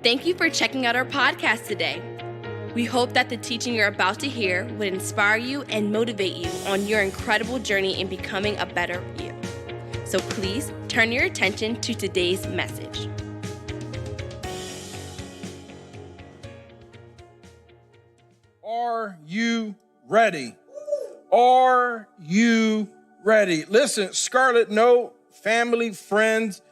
Thank you for checking out our podcast today. We hope that the teaching you're about to hear would inspire you and motivate you on your incredible journey in becoming a better you. So please turn your attention to today's message. Are you ready? Are you ready? Listen, Scarlet Note, family, friends,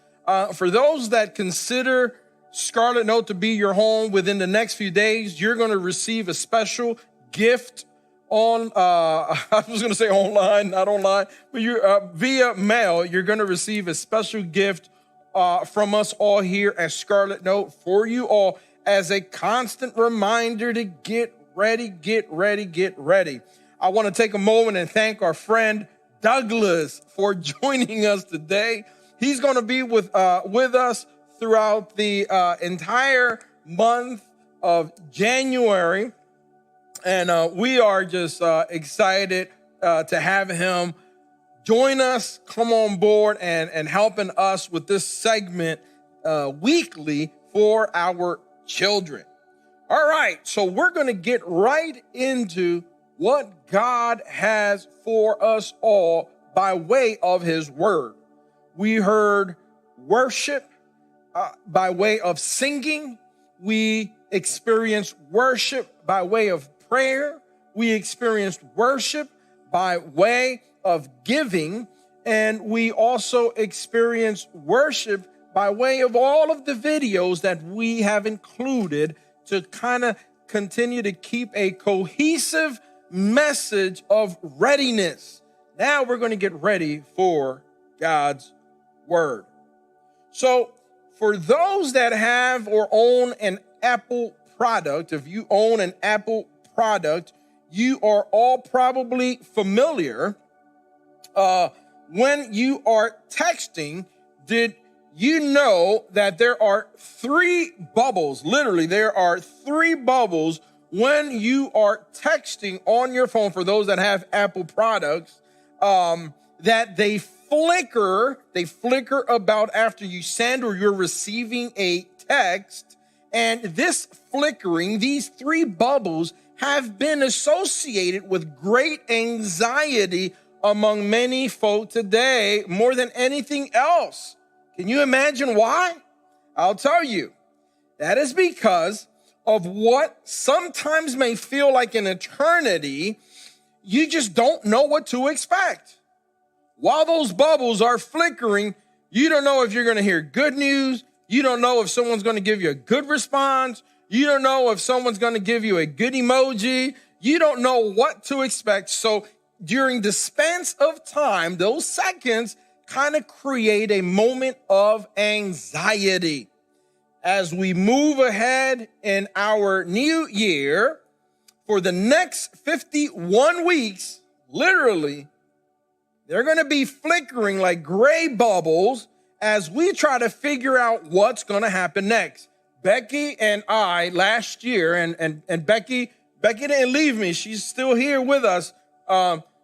for those that consider Scarlet Note to be your home within the next few days, you're going to receive a special gift on, I was going to say online, not online, but you're via mail. You're going to receive a special gift from us all here at Scarlet Note for you all as a constant reminder to get ready, get ready, get ready. I want to take a moment and thank our friend Douglas for joining us today. He's going to be with us throughout the entire month of January. And we are just excited to have him join us, come on board, and helping us with this segment weekly for our children. All right, so we're going to get right into what God has for us all by way of his word. We heard worship by way of singing. We experienced worship by way of prayer. We experienced worship by way of giving. And we also experienced worship by way of all of the videos that we have included to kind of continue to keep a cohesive message of readiness. Now we're going to get ready for God's word. So for those that have or own an Apple product, if you own an Apple product, you are all probably familiar. When you are texting, did you know that there are three bubbles? Literally, there are three bubbles when you are texting on your phone, for those that have Apple products, that they flicker about after you send or you're receiving a text. And this flickering, these three bubbles, have been associated with great anxiety among many folk today, more than anything else. Can you imagine why? I'll tell you. That is because of what sometimes may feel like an eternity. You just don't know what to expect. While those bubbles are flickering, you don't know if you're going to hear good news. You don't know if someone's going to give you a good response. You don't know if someone's going to give you a good emoji. You don't know what to expect. So during the span of time, those seconds kind of create a moment of anxiety. As we move ahead in our new year, for the next 51 weeks, literally, they're going to be flickering like gray bubbles as we try to figure out what's going to happen next. Becky and I last year, and Becky didn't leave me. She's still here with us.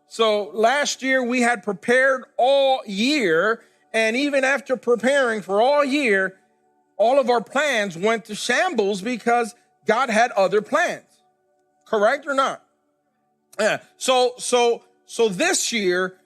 So last year we had prepared all year, and even after preparing for all year, all of our plans went to shambles because God had other plans. Correct or not? Yeah. So this year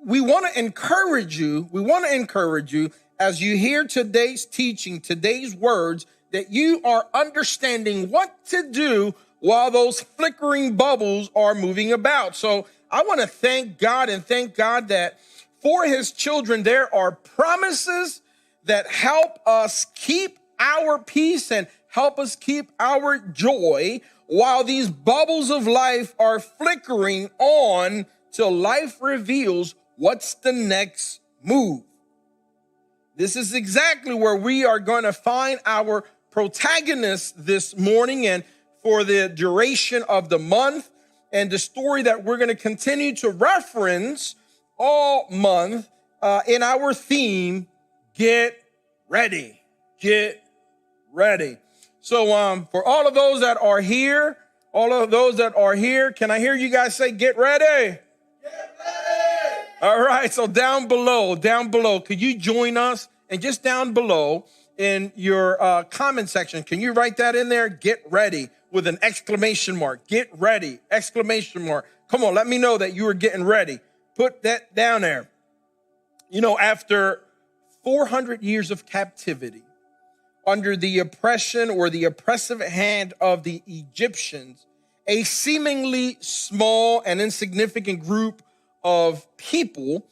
we want to encourage you. We want to encourage you as you hear today's teaching, today's words, that you are understanding what to do while those flickering bubbles are moving about. So I want to thank God that for his children, there are promises that help us keep our peace and help us keep our joy while these bubbles of life are flickering on till life reveals what's the next move. This is exactly where we are going to find our protagonist this morning and for the duration of the month, and the story that we're going to continue to reference all month in our theme, Get Ready. Get ready. So for all of those that are here, can I hear you guys say, get ready? Get ready. All right, so down below, could you join us? And just down below, in your comment section. Can you write that in there? Get ready with an exclamation mark. Get ready, exclamation mark. Come on, let me know that you are getting ready. Put that down there. You know, after 400 years of captivity under the oppression or the oppressive hand of the Egyptians, a seemingly small and insignificant group of people,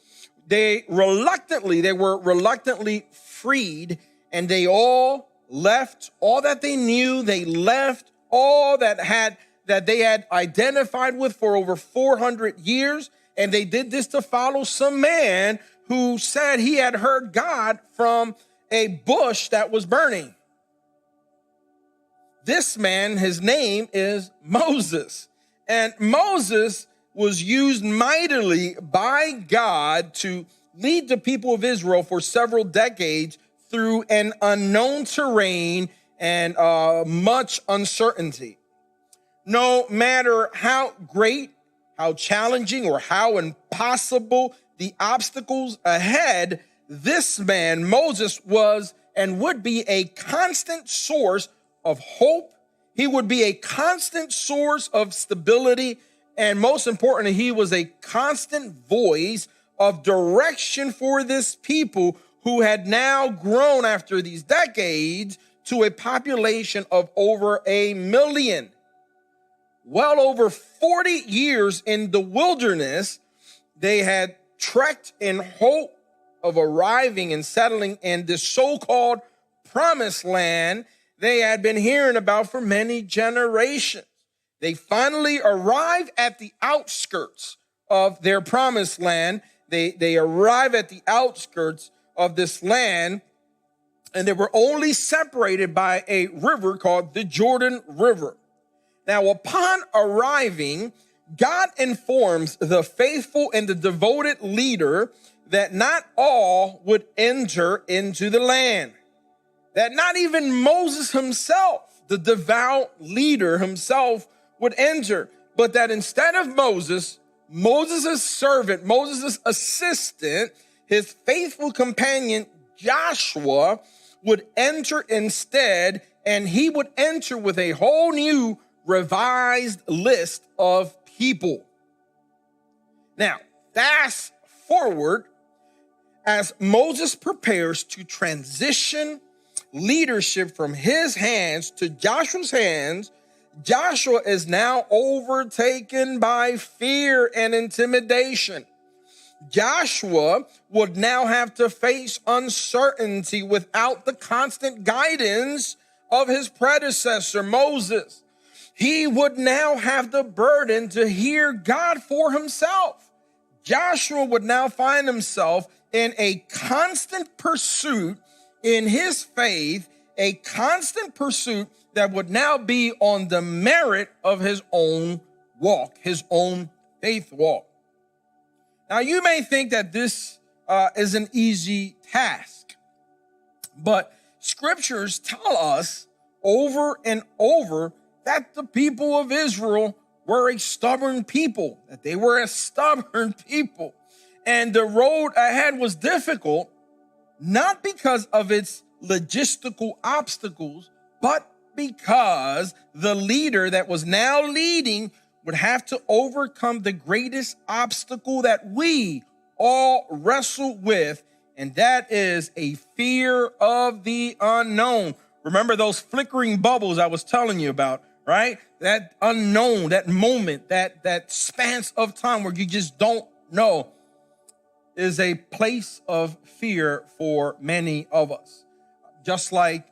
they were reluctantly freed, and they all left all that they knew. They left all that they had identified with for over 400 years. And they did this to follow some man who said he had heard God from a bush that was burning. This man, his name is Moses. And Moses was used mightily by God to lead the people of Israel for several decades through an unknown terrain and much uncertainty. No matter how great, how challenging, or how impossible the obstacles ahead, this man, Moses, was and would be a constant source of hope. He would be a constant source of stability. And most importantly, he was a constant voice of direction for this people who had now grown after these decades to a population of over 1 million. Well over 40 years in the wilderness, they had trekked in hope of arriving and settling in this so-called promised land they had been hearing about for many generations. They finally arrived at the outskirts of their promised land. They arrived at the outskirts of this land, and they were only separated by a river called the Jordan River. Now, upon arriving, God informs the faithful and the devoted leader that not all would enter into the land, that not even Moses himself, the devout leader himself, would enter, but that instead of Moses, Moses' servant, Moses' assistant, his faithful companion, Joshua, would enter instead, and he would enter with a whole new revised list of people. Now, fast forward as Moses prepares to transition leadership from his hands to Joshua's hands. Joshua is now overtaken by fear and intimidation. Joshua would now have to face uncertainty without the constant guidance of his predecessor, Moses. He would now have the burden to hear God for himself. Joshua would now find himself in a constant pursuit in his faith, a constant pursuit that would now be on the merit of his own walk, his own faith walk. Now, you may think that this is an easy task, but scriptures tell us over and over that the people of Israel were a stubborn people, that they were a stubborn people. And the road ahead was difficult, not because of its logistical obstacles, but because the leader that was now leading would have to overcome the greatest obstacle that we all wrestle with, and that is a fear of the unknown. Remember those flickering bubbles I was telling you about, right? That unknown, that moment, that span of time where you just don't know is a place of fear for many of us. Just like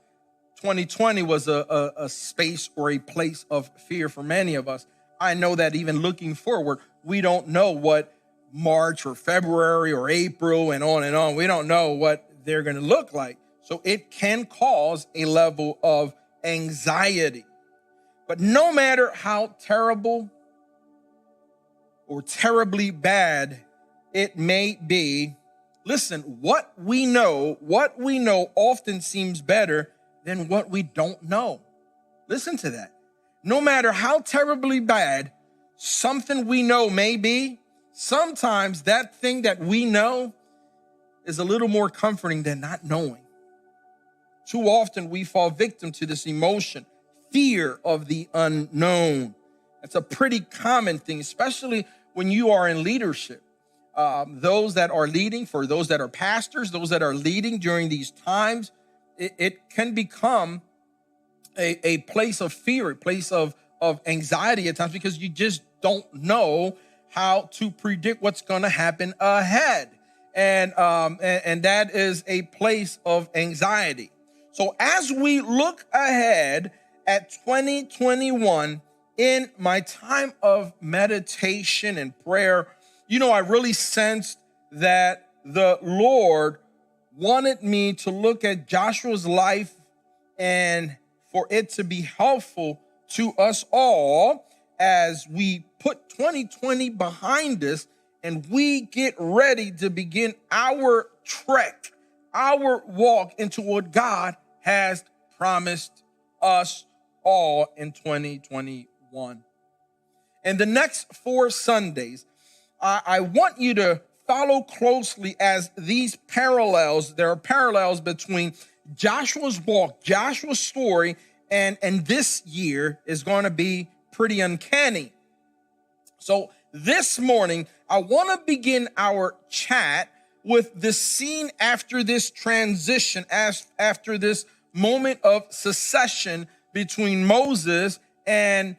2020 was a space or a place of fear for many of us. I know that even looking forward, we don't know what March or February or April and on. We don't know what they're going to look like. So it can cause a level of anxiety. But no matter how terrible or terribly bad it may be, listen, what we know often seems better than what we don't know. Listen to that. No matter how terribly bad something we know may be, sometimes that thing that we know is a little more comforting than not knowing. Too often we fall victim to this emotion, fear of the unknown. That's a pretty common thing, especially when you are in leadership. Those that are leading, for those that are pastors, those that are leading during these times, it can become a place of fear, a place of anxiety at times, because you just don't know how to predict what's going to happen ahead. And that is a place of anxiety. So as we look ahead at 2021, in my time of meditation and prayer, I really sensed that the Lord wanted me to look at Joshua's life and for it to be helpful to us all as we put 2020 behind us and we get ready to begin our trek, our walk into what God has promised us all in 2021. And the next 4 Sundays, I want you to follow closely as these parallels, there are parallels between Joshua's walk, Joshua's story, and this year is going to be pretty uncanny. So this morning, I want to begin our chat with the scene after this transition, after this moment of secession between Moses and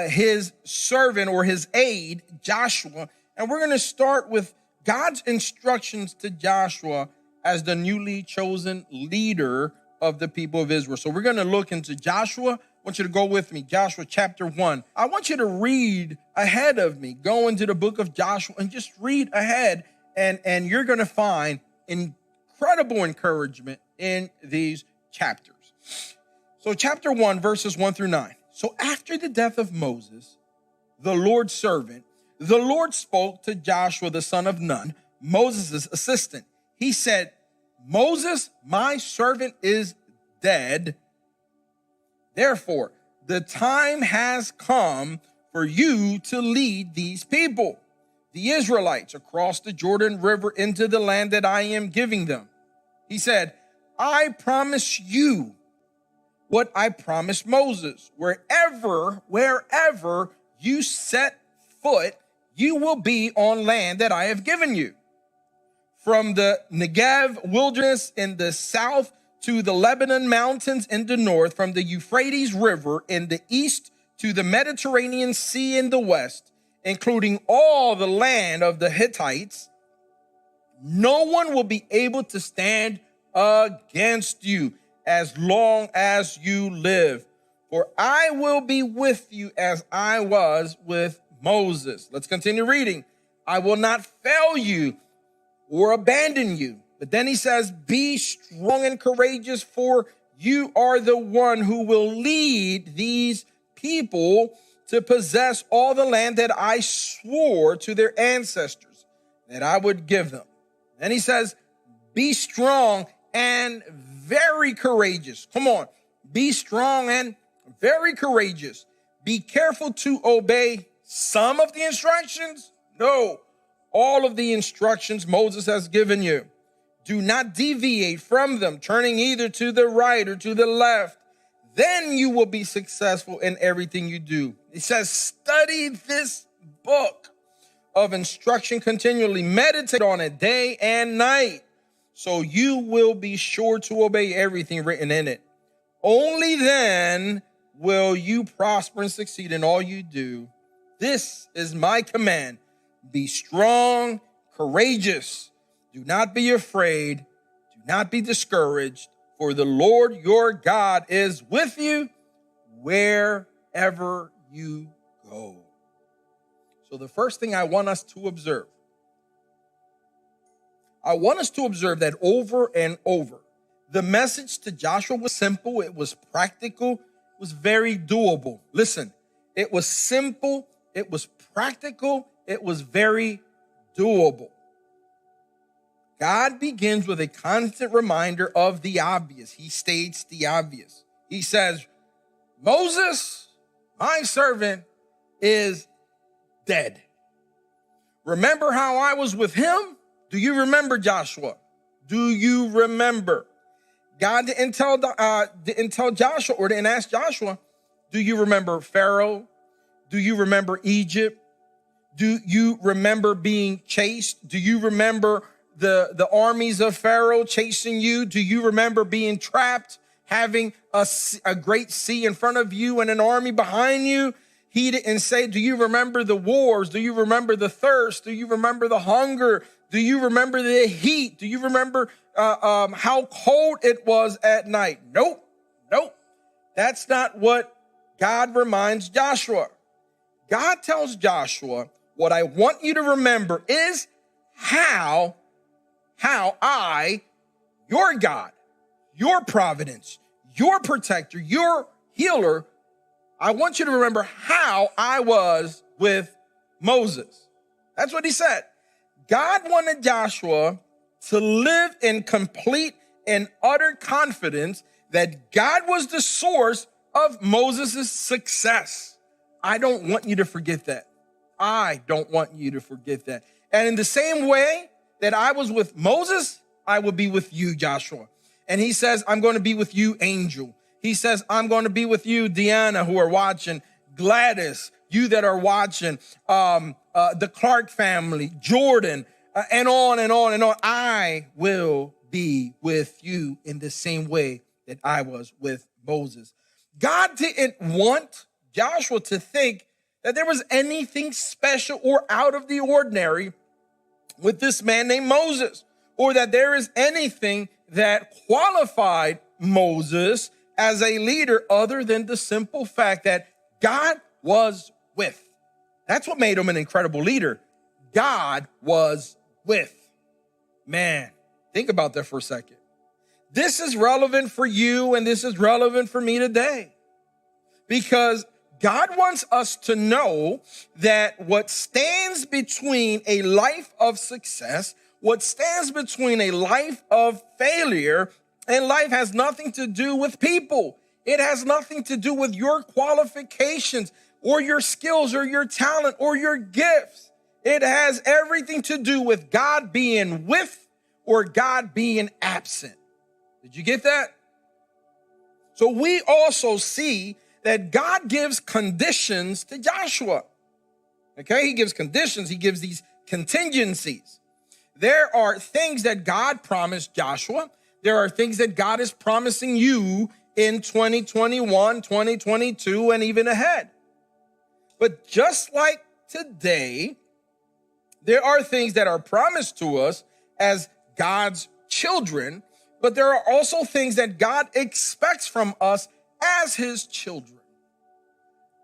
his servant or his aide, Joshua. And we're going to start with God's instructions to Joshua as the newly chosen leader of the people of Israel. So we're going to look into Joshua. I want you to go with me, Joshua chapter 1. I want you to read ahead of me. Go into the book of Joshua and just read ahead, and you're going to find incredible encouragement in these chapters. So chapter 1, verses 1 through 9. So after the death of Moses, the Lord's servant, the Lord spoke to Joshua, the son of Nun, Moses' assistant. He said, Moses, my servant, is dead. Therefore, the time has come for you to lead these people, the Israelites, across the Jordan River into the land that I am giving them. He said, I promise you what I promised Moses. Wherever you set foot, you will be on land that I have given you. From the Negev wilderness in the south to the Lebanon mountains in the north, from the Euphrates River in the east to the Mediterranean Sea in the west, including all the land of the Hittites, no one will be able to stand against you as long as you live. For I will be with you as I was with Moses. Let's continue reading. I will not fail you or abandon you. But then he says, be strong and courageous, for you are the one who will lead these people to possess all the land that I swore to their ancestors that I would give them. Then he says, be strong and very courageous. Come on, be strong and very courageous. Be careful to obey some of the instructions. No, all of the instructions Moses has given you. Do not deviate from them, turning either to the right or to the left. Then you will be successful in everything you do. It says, study this book of instruction continually. Meditate on it day and night, so you will be sure to obey everything written in it. Only then will you prosper and succeed in all you do. This is my command. Be strong, courageous. Do not be afraid. Do not be discouraged. For the Lord your God is with you wherever you go. So the first thing I want us to observe, that over and over, the message to Joshua was simple. It was practical. It was very doable. Listen, it was simple. It was practical. It was very doable. God begins with a constant reminder of the obvious. He states the obvious. He says, Moses, my servant, is dead. Remember how I was with him? Do you remember, Joshua? Do you remember? God didn't tell Joshua or didn't ask Joshua, do you remember Pharaoh? Do you remember Egypt? Do you remember being chased? Do you remember the armies of Pharaoh chasing you? Do you remember being trapped, having a great sea in front of you and an army behind you? He didn't say, do you remember the wars? Do you remember the thirst? Do you remember the hunger? Do you remember the heat? Do you remember how cold it was at night? Nope. That's not what God reminds Joshua. God tells Joshua, what I want you to remember is how I, your God, your providence, your protector, your healer, I want you to remember how I was with Moses. That's what he said. God wanted Joshua to live in complete and utter confidence that God was the source of Moses' success. I don't want you to forget that. I don't want you to forget that. And in the same way that I was with Moses, I will be with you, Joshua. And he says, I'm going to be with you, Angel. He says, I'm going to be with you, Deanna, who are watching, Gladys, you that are watching, the Clark family, Jordan, and on and on and on. I will be with you in the same way that I was with Moses. God didn't want Joshua to think that there was anything special or out of the ordinary with this man named Moses, or that there is anything that qualified Moses as a leader other than the simple fact that God was with. That's what made him an incredible leader. God was with. Man, think about that for a second. This is relevant for you and this is relevant for me today, because God wants us to know that what stands between a life of success, what stands between a life of failure, and life has nothing to do with people. It has nothing to do with your qualifications or your skills or your talent or your gifts. It has everything to do with God being with or God being absent. Did you get that? So we also see that God gives conditions to Joshua. Okay, he gives conditions. He gives these contingencies. There are things that God promised Joshua. There are things that God is promising you in 2021, 2022, and even ahead. But just like today, there are things that are promised to us as God's children, but there are also things that God expects from us as his children.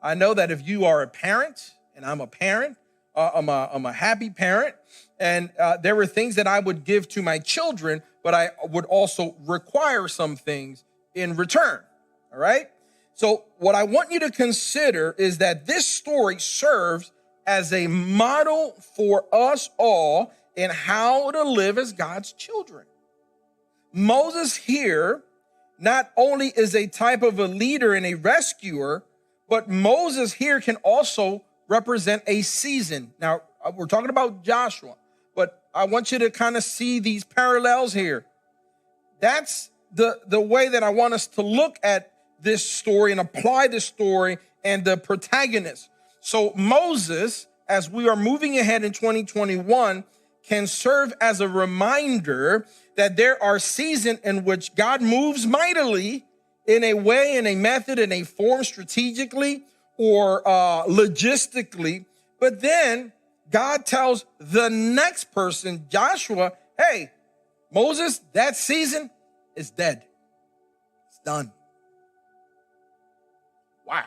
I know that if you are a parent, and I'm a parent, I'm a happy parent, and there were things that I would give to my children, but I would also require some things in return, all right? So what I want you to consider is that this story serves as a model for us all in how to live as God's children. Moses here not only is a type of a leader and a rescuer, but Moses here can also represent a season. Now, we're talking about Joshua, but I want you to kind of see these parallels here. That's the way that I want us to look at this story and apply this story and the protagonist. So Moses, as we are moving ahead in 2021, can serve as a reminder that there are seasons in which God moves mightily in a way, in a method, in a form, strategically or logistically. But then God tells the next person, Joshua, hey, Moses, that season is dead. It's done. Wow.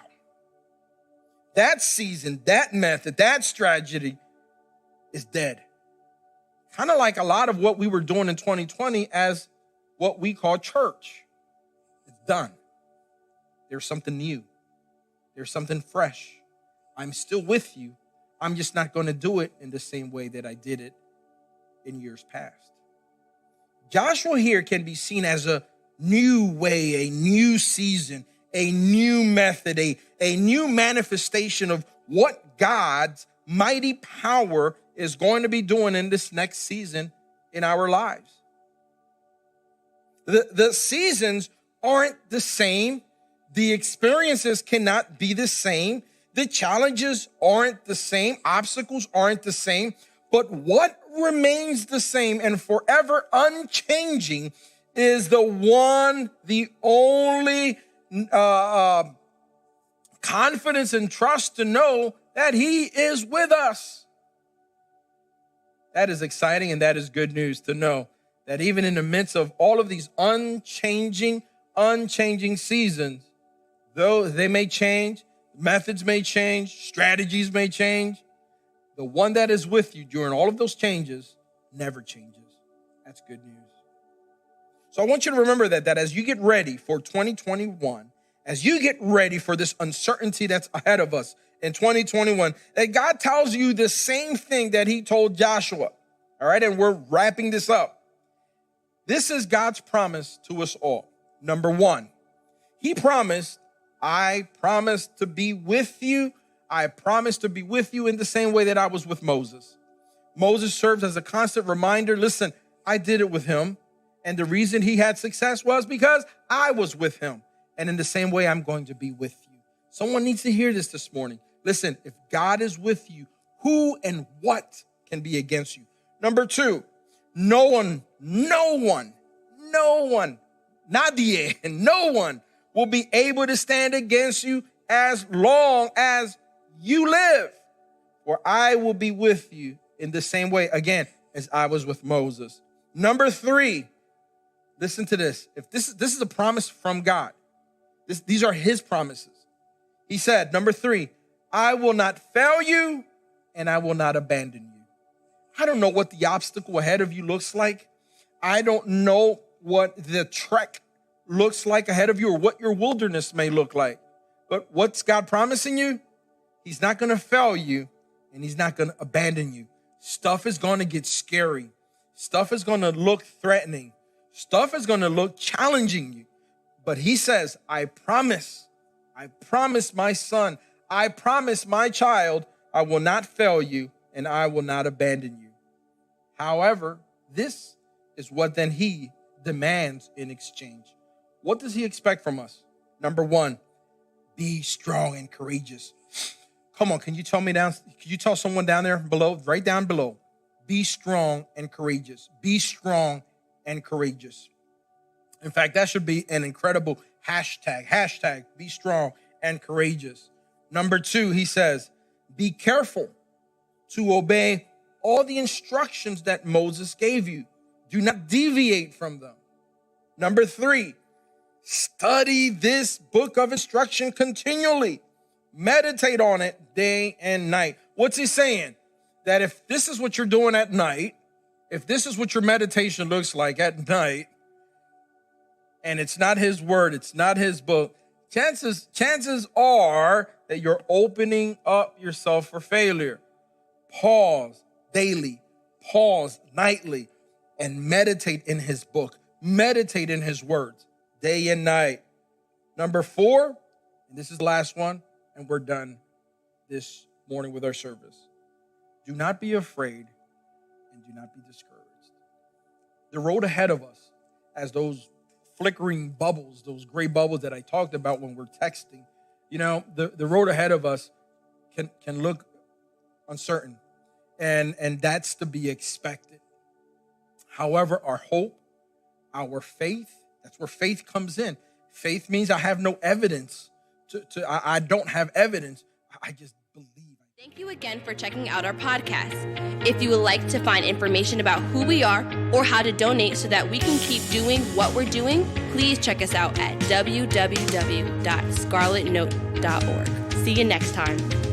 That season, that method, that strategy is dead. Kind of like a lot of what we were doing in 2020 as what we call church. It's done. There's something new. There's something fresh. I'm still with you. I'm just not going to do it in the same way that I did it in years past. Joshua here can be seen as a new way, a new season, a new method, a new manifestation of what God's mighty power is going to be doing in this next season in our lives. The seasons aren't the same. The experiences cannot be the same. The challenges aren't the same. Obstacles aren't the same. But what remains the same and forever unchanging is the one, the only confidence and trust to know that he is with us. That is exciting, and that is good news to know that even in the midst of all of these unchanging seasons, though they may change, methods may change, strategies may change, the one that is with you during all of those changes never changes. That's good news. So I want you to remember that as you get ready for 2021, as you get ready for this uncertainty that's ahead of us in 2021, that God tells you the same thing that he told Joshua. All right, and we're wrapping this up. This is God's promise to us all. Number one, he promised, I promise to be with you. I promise to be with you in the same way that I was with Moses. Moses serves as a constant reminder. Listen, I did it with him. And the reason he had success was because I was with him. And in the same way, I'm going to be with you. Someone needs to hear this morning. Listen, if God is with you, who and what can be against you? Number two, no one, nadie, no one will be able to stand against you as long as you live. For I will be with you in the same way, again, as I was with Moses. Number three, listen to this. If this is a promise from God, these are his promises. He said, number three, I will not fail you and I will not abandon you. I don't know what the obstacle ahead of you looks like. I don't know what the trek looks like ahead of you or what your wilderness may look like. But what's God promising you? He's not going to fail you and he's not going to abandon you. Stuff is going to get scary. Stuff is going to look threatening. Stuff is going to look challenging you. But he says, I promise my son, I promise my child, I will not fail you and I will not abandon you. However, this is what then he demands in exchange. What does he expect from us? Number one, be strong and courageous. Come on, can you tell someone down there below, right down below, be strong and courageous. Be strong and courageous. In fact, that should be an incredible hashtag, be strong and courageous. Number two, he says, be careful to obey all the instructions that Moses gave you. Do not deviate from them. Number three, study this book of instruction continually. Meditate on it day and night. What's he saying? That if this is what you're doing at night, if this is what your meditation looks like at night, and it's not his word, it's not his book, chances are that you're opening up yourself for failure. Pause daily, pause nightly, and meditate in his book. Meditate in his words day and night. Number four, and this is the last one, and we're done this morning with our service. Do not be afraid and do not be discouraged. The road ahead of us, as those flickering bubbles, those gray bubbles that I talked about when we're texting, the road ahead of us can look uncertain, and that's to be expected. However, our hope, our faith, that's where faith comes in. Faith means I have no evidence. I don't have evidence. I just believe. Thank you again for checking out our podcast. If you would like to find information about who we are or how to donate so that we can keep doing what we're doing, please check us out at www.scarletnote.org. See you next time.